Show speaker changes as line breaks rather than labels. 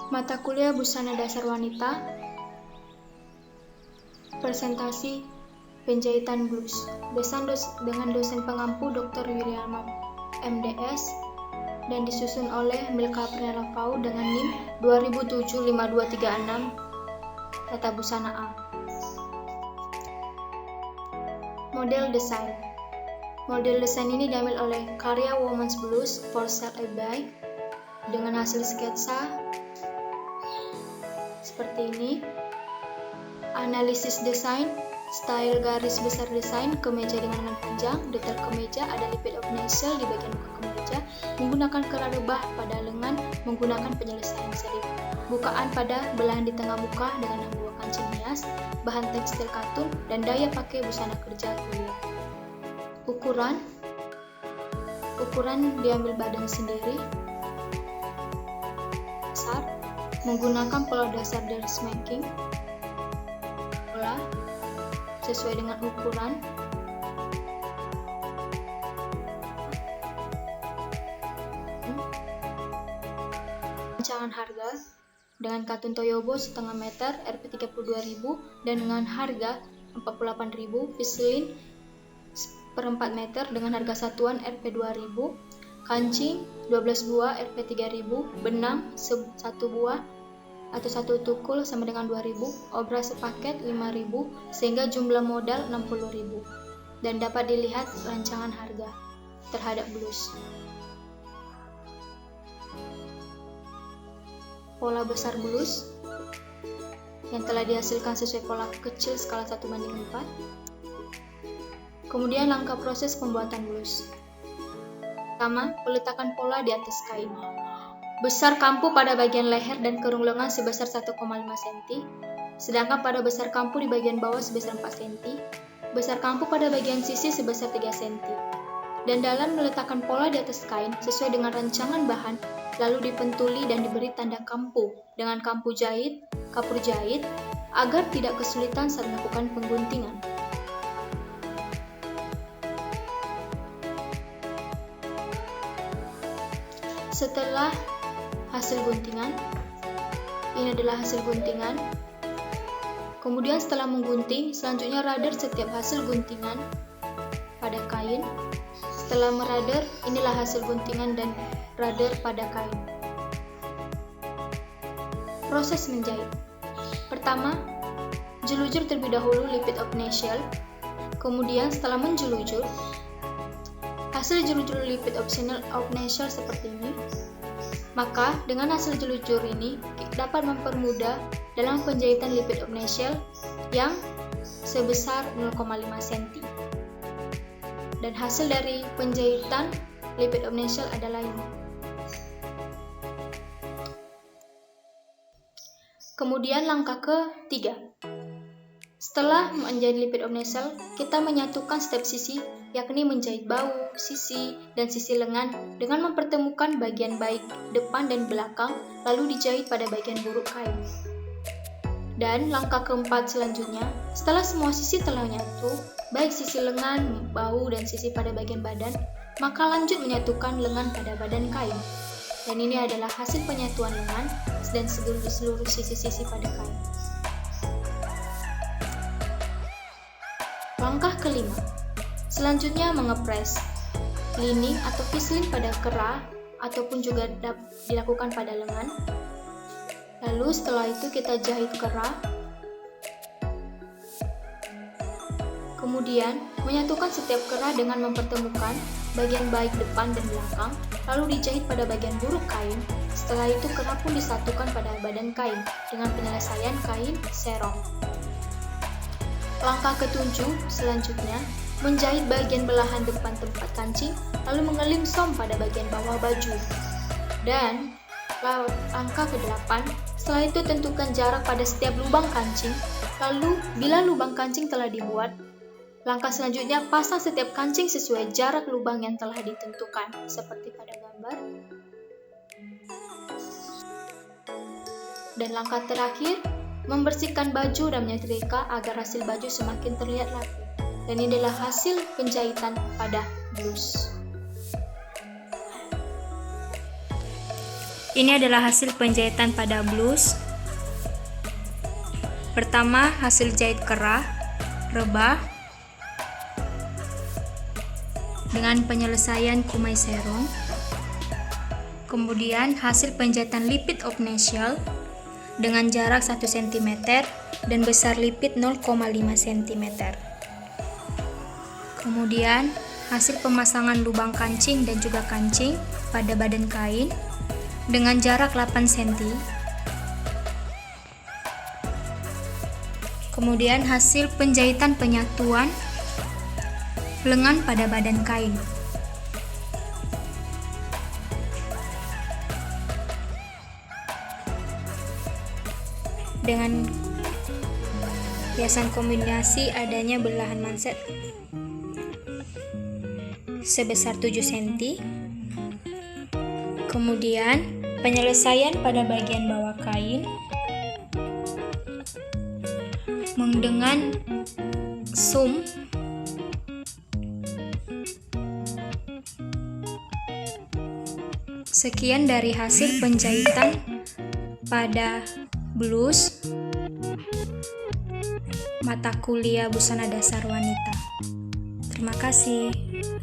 Mata kuliah busana dasar wanita, presentasi penjahitan blus, dengan dosen pengampu Dr. Wiryama MDS, dan disusun oleh Milka Pranela Fau dengan NIM 20075236 Tata Busana A. Model desain. Model desain ini diambil oleh karya Women's Blues for Sale EBay dengan hasil sketsa seperti ini. Analisis desain, style garis besar desain, kemeja dengan lengan panjang, detail kemeja, ada lipid of nasal di bagian muka kemeja, menggunakan kerah rebah pada lengan, menggunakan penyelesaian serif, bukaan pada belahan di tengah muka dengan membawa kancing hias, bahan tekstil katun, dan daya pakai busana kerja kuliah. Ukuran diambil badan sendiri, besar, menggunakan pola dasar dressmaking, pola sesuai dengan ukuran, rancangan harga dengan katun Toyobo setengah meter Rp 32.000 dan dengan harga 48.000, Vislin 1/4 meter dengan harga satuan Rp 2.000, kancing 12 buah Rp 3.000, benang 1 buah atau 1 tukul sama dengan 2.000, obras sepaket 5.000 sehingga jumlah modal 60.000, dan dapat dilihat rancangan harga terhadap blus. Pola besar blus yang telah dihasilkan sesuai pola kecil skala 1:4. Kemudian langkah proses pembuatan blus. Pertama, peletakan pola di atas kain. Besar kampu pada bagian leher dan kerung lengan sebesar 1,5 cm, sedangkan pada besar kampu di bagian bawah sebesar 4 cm, besar kampu pada bagian sisi sebesar 3 cm. Dan dalam meletakkan pola di atas kain sesuai dengan rancangan bahan, lalu dipentuli dan diberi tanda kampu dengan kampu jahit, kapur jahit, agar tidak kesulitan saat melakukan pengguntingan. Setelah hasil guntingan, ini adalah hasil guntingan. Kemudian setelah menggunting, selanjutnya radar setiap hasil guntingan pada kain. Setelah meradar, inilah hasil guntingan dan radar pada kain. Proses menjahit. Pertama, jelujur terlebih dahulu lipid of nasal. Kemudian setelah menjelujur, hasil jelujur lipid of nasal seperti ini. Maka dengan hasil jelujur ini dapat mempermudah dalam penjahitan lipid of nasal yang sebesar 0,5 cm. Dan hasil dari penjahitan lipid of nasal adalah ini. Kemudian langkah ketiga. Setelah menjahit lipid of nasal, kita menyatukan step sisi, yakni menjahit bahu, sisi, dan sisi lengan dengan mempertemukan bagian baik depan dan belakang, lalu dijahit pada bagian buruk kain. Dan langkah keempat selanjutnya, setelah semua sisi telah menyatu, baik sisi lengan, bahu, dan sisi pada bagian badan, maka lanjut menyatukan lengan pada badan kain. Dan ini adalah hasil penyatuan lengan dan seluruh sisi-sisi pada kain. Langkah kelima, selanjutnya mengepres, lining atau vislin pada kerah ataupun juga dilakukan pada lengan. Lalu setelah itu kita jahit kerah. Kemudian menyatukan setiap kerah dengan mempertemukan bagian baik depan dan belakang, lalu dijahit pada bagian buruk kain. Setelah itu kerah pun disatukan pada badan kain dengan penyelesaian kain serong. Langkah ketujuh selanjutnya, menjahit bagian belahan depan tempat kancing, lalu mengelim som pada bagian bawah baju. Dan langkah ke-8, setelah itu tentukan jarak pada setiap lubang kancing. Lalu bila lubang kancing telah dibuat, langkah selanjutnya pasang setiap kancing sesuai jarak lubang yang telah ditentukan, seperti pada gambar. Dan langkah terakhir, membersihkan baju dan menyetrika agar hasil baju semakin terlihat rapi. Dan ini adalah hasil penjahitan pada blus. Ini adalah hasil penjahitan pada blus. Pertama, hasil jahit kerah, rebah, dengan penyelesaian kumai serong. Kemudian, hasil penjahitan lipit obnesial dengan jarak 1 cm dan besar lipit 0,5 cm. Kemudian, hasil pemasangan lubang kancing dan juga kancing pada badan kain dengan jarak 8 cm. Kemudian hasil penjahitan penyatuan lengan pada badan kain. Dengan hiasan kombinasi adanya belahan manset sebesar 7 cm. Kemudian penyelesaian pada bagian bawah kain dengan sum sekian dari hasil penjahitan pada blus mata kuliah busana dasar wanita. Terima kasih.